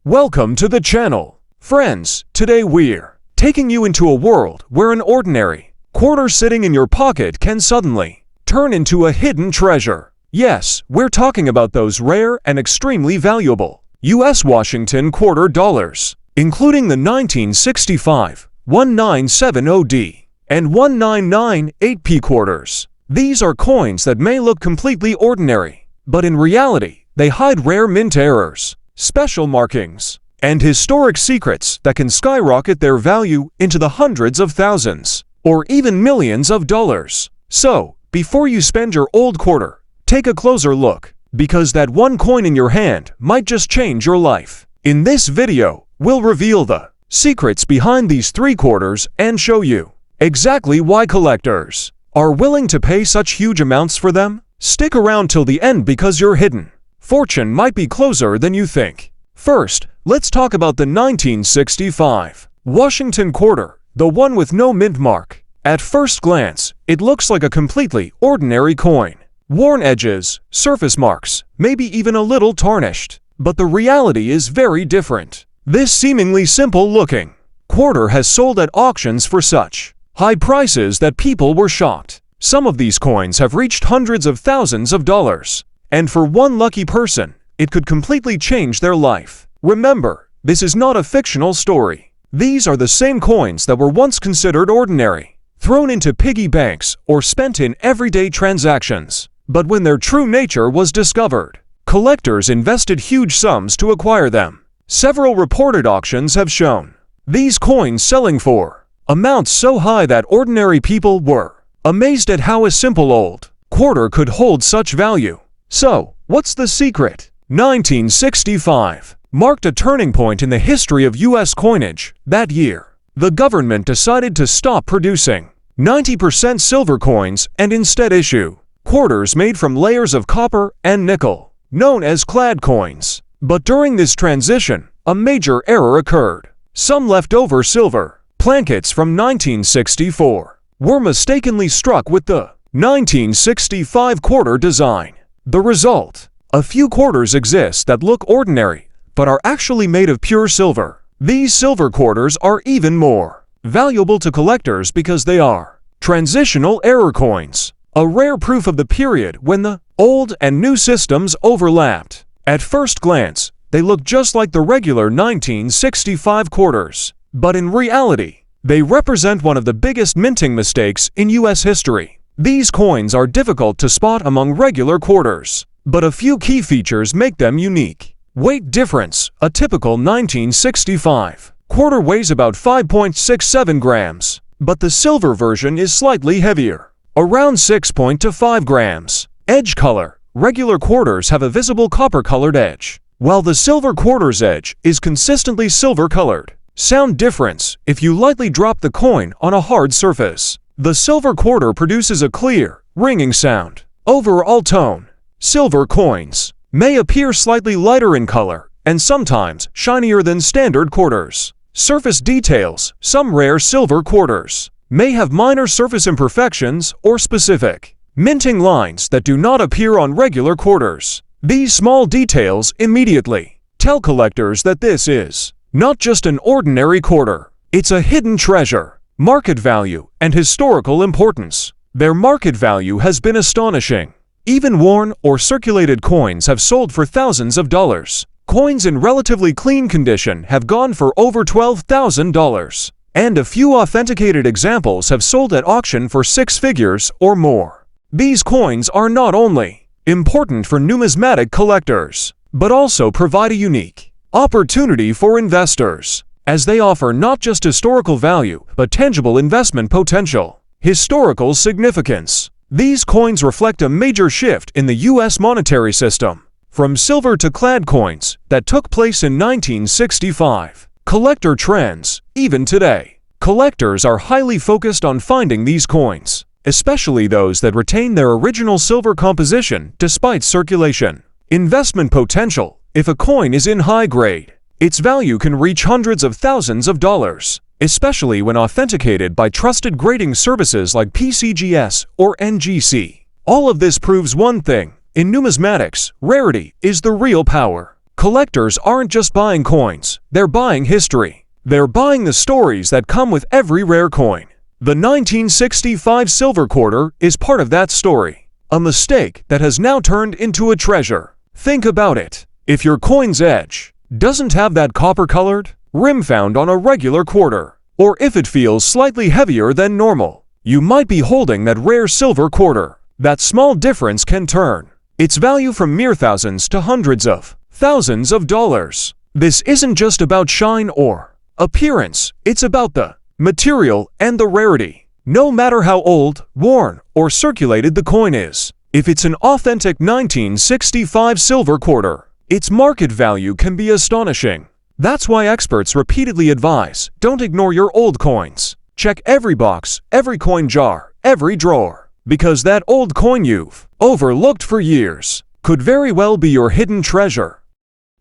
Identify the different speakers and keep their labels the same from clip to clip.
Speaker 1: Welcome to the channel. Friends, today we're taking you into a world where an ordinary quarter sitting in your pocket can suddenly turn into a hidden treasure. Yes, we're talking about those rare and extremely valuable U.S. Washington quarter dollars, including the 1965 1970D and 1998P quarters. These are coins that may look completely ordinary, but in reality, they hide rare mint errors, special markings, and historic secrets that can skyrocket their value into the hundreds of thousands, or even millions of dollars. So, before you spend your old quarter, take a closer look, because that one coin in your hand might just change your life. In this video, we'll reveal the secrets behind these three quarters and show you exactly why collectors are willing to pay such huge amounts for them. Stick around till the end because your hidden fortune might be closer than you think. First, let's talk about the 1965 Washington quarter, the one with no mint mark. At first glance, it looks like a completely ordinary coin. Worn edges, surface marks, maybe even a little tarnished. But the reality is very different. This seemingly simple-looking quarter has sold at auctions for such high prices that people were shocked. Some of these coins have reached hundreds of thousands of dollars. And for one lucky person, it could completely change their life. Remember, this is not a fictional story. These are the same coins that were once considered ordinary, thrown into piggy banks or spent in everyday transactions. But when their true nature was discovered, collectors invested huge sums to acquire them. Several reported auctions have shown these coins selling for amounts so high that ordinary people were amazed at how a simple old quarter could hold such value. So, what's the secret? 1965 marked a turning point in the history of U.S. coinage. That year, the government decided to stop producing 90% silver coins and instead issue quarters made from layers of copper and nickel, known as clad coins. But during this transition, a major error occurred. Some leftover silver planchets from 1964 were mistakenly struck with the 1965 quarter design. The result: a few quarters exist that look ordinary, but are actually made of pure silver. These silver quarters are even more valuable to collectors because they are transitional error coins, a rare proof of the period when the old and new systems overlapped. At first glance, they look just like the regular 1965 quarters, but in reality, they represent one of the biggest minting mistakes in U.S. history. These coins are difficult to spot among regular quarters, but a few key features make them unique. Weight difference: a typical 1965 quarter weighs about 5.67 grams, but the silver version is slightly heavier, around 6.25 grams. Edge color: regular quarters have a visible copper-colored edge, while the silver quarter's edge is consistently silver-colored. Sound difference: if you lightly drop the coin on a hard surface, the silver quarter produces a clear, ringing sound. Overall tone: silver coins may appear slightly lighter in color and sometimes shinier than standard quarters. Surface details: some rare silver quarters may have minor surface imperfections or specific minting lines that do not appear on regular quarters. These small details immediately tell collectors that this is not just an ordinary quarter, it's a hidden treasure. Market value and historical importance: their market value has been astonishing. Even worn or circulated coins have sold for thousands of dollars. Coins in relatively clean condition have gone for over $12,000, and a few authenticated examples have sold at auction for six figures or more. These coins are not only important for numismatic collectors, but also provide a unique opportunity for investors, as they offer not just historical value, but tangible investment potential. Historical significance: these coins reflect a major shift in the U.S. monetary system, from silver to clad coins, that took place in 1965. Collector trends: even today, collectors are highly focused on finding these coins, especially those that retain their original silver composition despite circulation. Investment potential: if a coin is in high grade, its value can reach hundreds of thousands of dollars, especially when authenticated by trusted grading services like PCGS or NGC. All of this proves one thing: in numismatics, rarity is the real power. Collectors aren't just buying coins, they're buying history. They're buying the stories that come with every rare coin. The 1965 silver quarter is part of that story. A mistake that has now turned into a treasure. Think about it. If your coin's edge doesn't have that copper-colored rim found on a regular quarter, or if it feels slightly heavier than normal, you might be holding that rare silver quarter. That small difference can turn its value from mere thousands to hundreds of thousands of dollars. This isn't just about shine or appearance, it's about the material and the rarity. No matter how old, worn, or circulated the coin is, if it's an authentic 1965 silver quarter, its market value can be astonishing. That's why experts repeatedly advise, don't ignore your old coins. Check every box, every coin jar, every drawer, because that old coin you've overlooked for years could very well be your hidden treasure.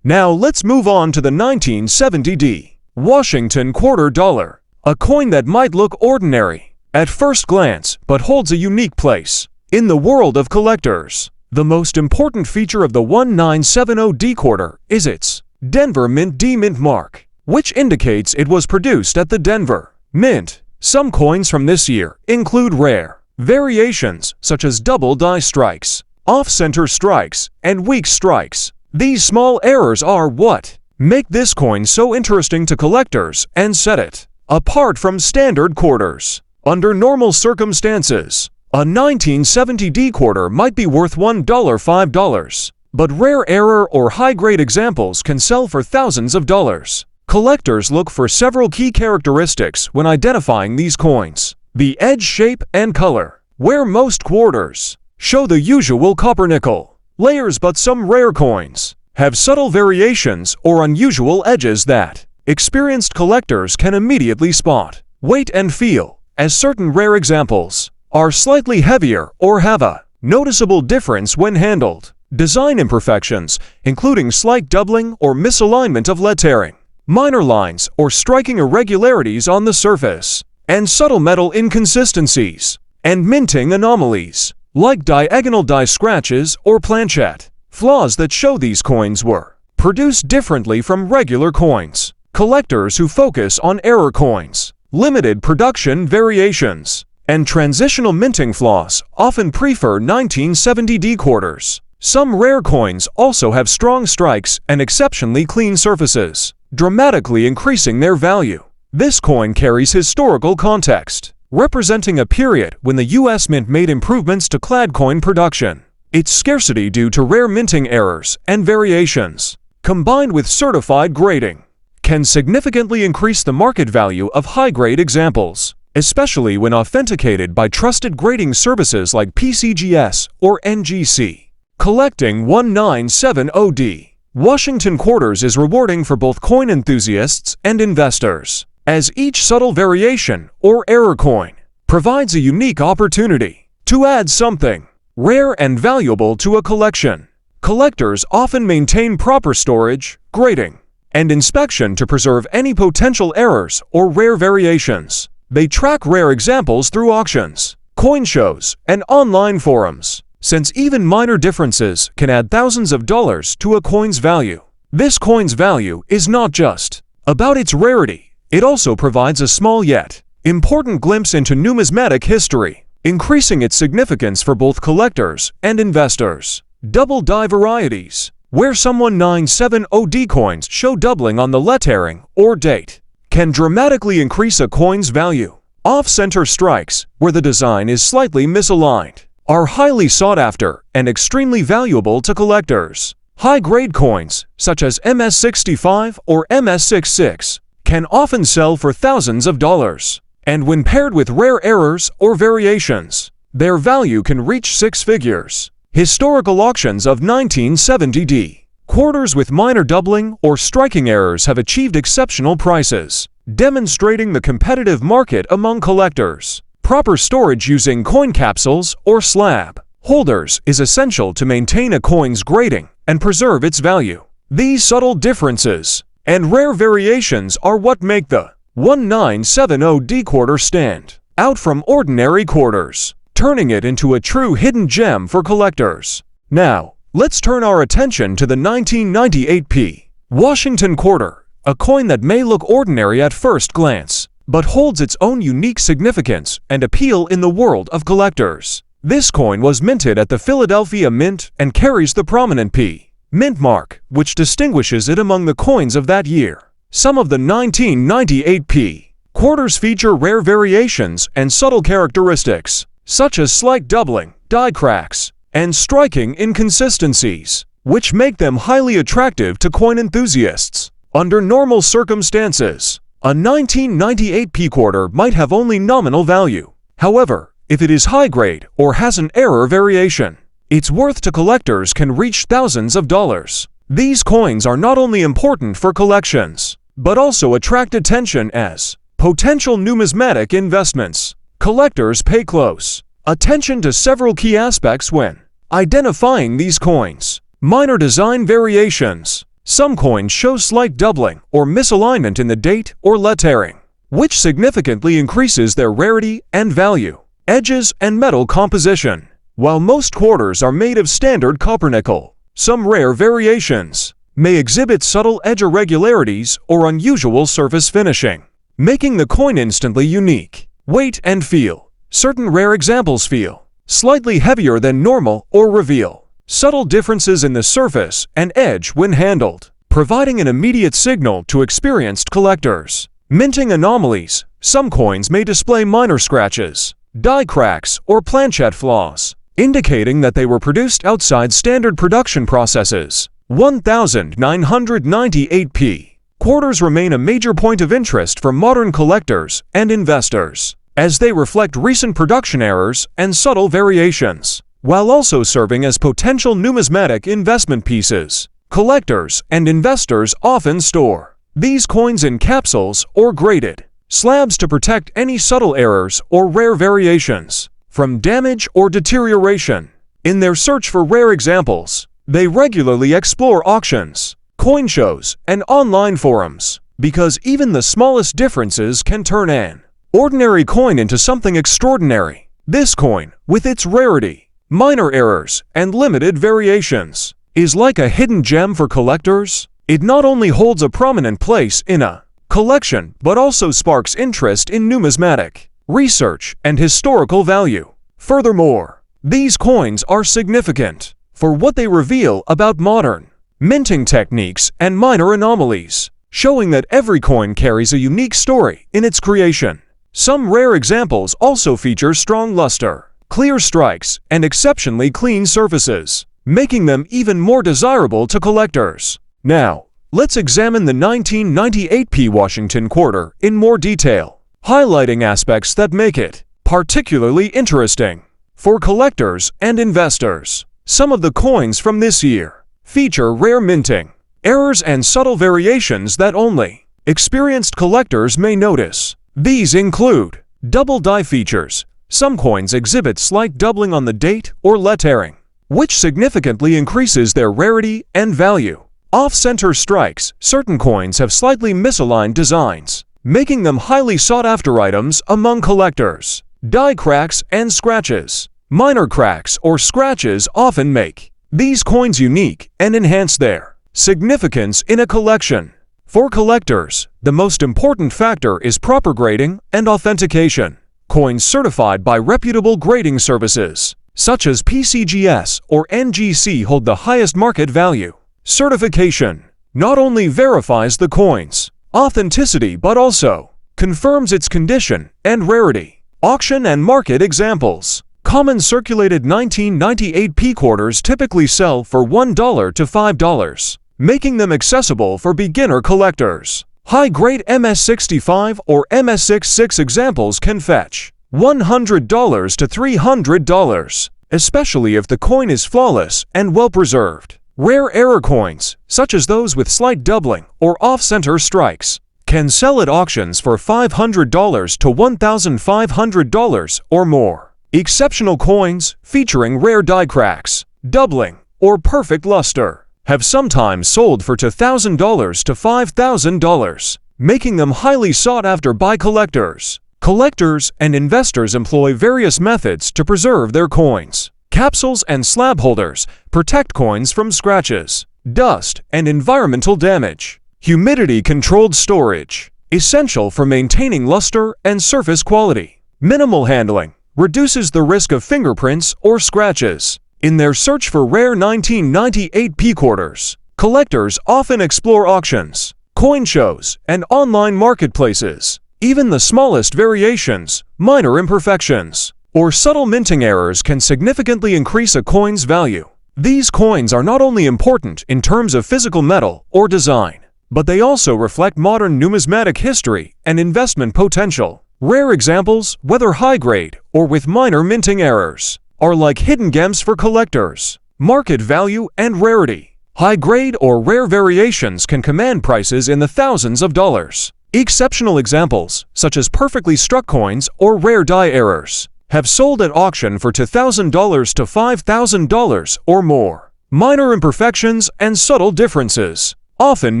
Speaker 1: Now let's move on to the 1970 Washington quarter dollar, a coin that might look ordinary at first glance but holds a unique place in the world of collectors. The most important feature of the 1970 quarter is its Denver Mint D Mint mark, which indicates it was produced at the Denver Mint. Some coins from this year include rare variations such as double die strikes, off-center strikes, and weak strikes. These small errors are what make this coin so interesting to collectors and set it apart from standard quarters. Under normal circumstances, a 1970 quarter might be worth $1, $5, but rare error or high-grade examples can sell for thousands of dollars. Collectors look for several key characteristics when identifying these coins. The edge shape and color, where most quarters show the usual copper-nickel layers, but some rare coins have subtle variations or unusual edges that experienced collectors can immediately spot. Weight and feel, as certain rare examples are slightly heavier or have a noticeable difference when handled. Design imperfections, including slight doubling or misalignment of lettering, minor lines or striking irregularities on the surface, and subtle metal inconsistencies and minting anomalies, like diagonal die scratches or planchet, flaws that show these coins were produced differently from regular coins. Collectors who focus on error coins, limited production variations, and transitional minting flaws often prefer 1970 quarters. Some rare coins also have strong strikes and exceptionally clean surfaces, dramatically increasing their value. This coin carries historical context, representing a period when the U.S. Mint made improvements to clad coin production. Its scarcity due to rare minting errors and variations, combined with certified grading, can significantly increase the market value of high-grade examples, especially when authenticated by trusted grading services like PCGS or NGC. Collecting 1970 Washington quarters is rewarding for both coin enthusiasts and investors, as each subtle variation or error coin provides a unique opportunity to add something rare and valuable to a collection. Collectors often maintain proper storage, grading, and inspection to preserve any potential errors or rare variations. They track rare examples through auctions, coin shows, and online forums, since even minor differences can add thousands of dollars to a coin's value. This coin's value is not just about its rarity, it also provides a small yet important glimpse into numismatic history, increasing its significance for both collectors and investors. Double die varieties, where some 1970 coins show doubling on the lettering or date, can dramatically increase a coin's value. Off-center strikes, where the design is slightly misaligned, are highly sought after and extremely valuable to collectors. High-grade coins, such as MS65 or MS66, can often sell for thousands of dollars, and when paired with rare errors or variations, their value can reach six figures. Historical auctions of 1970 quarters with minor doubling or striking errors have achieved exceptional prices, demonstrating the competitive market among collectors. Proper storage using coin capsules or slab holders is essential to maintain a coin's grading and preserve its value. These subtle differences and rare variations are what make the 1970 quarter stand out from ordinary quarters, turning it into a true hidden gem for collectors. Now, let's turn our attention to the 1998p Washington quarter, a coin that may look ordinary at first glance, but holds its own unique significance and appeal in the world of collectors. This coin was minted at the Philadelphia Mint and carries the prominent P mint mark, which distinguishes it among the coins of that year. Some of the 1998p quarters feature rare variations and subtle characteristics, such as slight doubling, die cracks, and striking inconsistencies, which make them highly attractive to coin enthusiasts. Under normal circumstances, a 1998p quarter might have only nominal value. However, if it is high grade or has an error variation, its worth to collectors can reach thousands of dollars. These coins are not only important for collections, but also attract attention as potential numismatic investments. Collectors pay close attention to several key aspects when identifying these coins. Minor design variations. Some coins show slight doubling or misalignment in the date or lettering, which significantly increases their rarity and value. Edges and metal composition. While most quarters are made of standard copper-nickel, some rare variations may exhibit subtle edge irregularities or unusual surface finishing, making the coin instantly unique. Weight and feel. Certain rare examples feel slightly heavier than normal or reveal subtle differences in the surface and edge when handled, providing an immediate signal to experienced collectors. Minting anomalies. Some coins may display minor scratches, die cracks, or planchet flaws, indicating that they were produced outside standard production processes. 1998p quarters remain a major point of interest for modern collectors and investors, as they reflect recent production errors and subtle variations, while also serving as potential numismatic investment pieces. Collectors and investors often store these coins in capsules or graded slabs to protect any subtle errors or rare variations from damage or deterioration. In their search for rare examples, they regularly explore auctions, coin shows, and online forums, because even the smallest differences can turn an ordinary coin into something extraordinary. This coin, with its rarity, minor errors, and limited variations, is like a hidden gem for collectors. It not only holds a prominent place in a collection, but also sparks interest in numismatic research and historical value. Furthermore, these coins are significant for what they reveal about modern minting techniques and minor anomalies, showing that every coin carries a unique story in its creation. Some rare examples also feature strong luster, clear strikes, and exceptionally clean surfaces, making them even more desirable to collectors. Now, let's examine the 1998p Washington quarter in more detail, highlighting aspects that make it particularly interesting for collectors and investors. Some of the coins from this year feature rare minting errors and subtle variations that only experienced collectors may notice. These include double die features. Some coins exhibit slight doubling on the date or lettering, which significantly increases their rarity and value. Off-center strikes. Certain coins have slightly misaligned designs, making them highly sought-after items among collectors. Die cracks and scratches. Minor cracks or scratches often make these coins unique and enhance their significance in a collection. For collectors, the most important factor is proper grading and authentication. Coins certified by reputable grading services, such as PCGS or NGC, hold the highest market value. Certification not only verifies the coin's authenticity but also confirms its condition and rarity. Auction and market examples. Common circulated 1998p quarters typically sell for $1 to $5, making them accessible for beginner collectors. High-grade MS65 or MS66 examples can fetch $100 to $300, especially if the coin is flawless and well-preserved. Rare error coins, such as those with slight doubling or off-center strikes, can sell at auctions for $500 to $1,500 or more. Exceptional coins featuring rare die cracks, doubling, or perfect luster have sometimes sold for $2,000 to $5,000, making them highly sought after by collectors. Collectors and investors employ various methods to preserve their coins. Capsules and slab holders protect coins from scratches, dust, and environmental damage. Humidity-controlled storage, essential for maintaining luster and surface quality. Minimal handling reduces the risk of fingerprints or scratches. In their search for rare 1998 P quarters, collectors often explore auctions, coin shows, and online marketplaces. Even the smallest variations, minor imperfections, or subtle minting errors can significantly increase a coin's value. These coins are not only important in terms of physical metal or design, but they also reflect modern numismatic history and investment potential. Rare examples, whether high-grade or with minor minting errors, are like hidden gems for collectors. Market value and rarity. High-grade or rare variations can command prices in the thousands of dollars. Exceptional examples, such as perfectly struck coins or rare die errors, have sold at auction for $2,000 to $5,000 or more. Minor imperfections and subtle differences often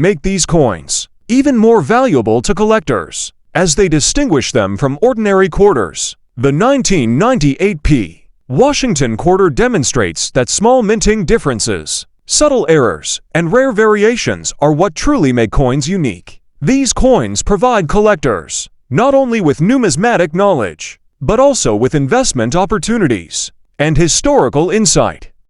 Speaker 1: make these coins even more valuable to collectors, as they distinguish them from ordinary quarters. The 1998 P. Washington quarter demonstrates that small minting differences, subtle errors, and rare variations are what truly make coins unique. These coins provide collectors not only with numismatic knowledge, but also with investment opportunities and historical insight.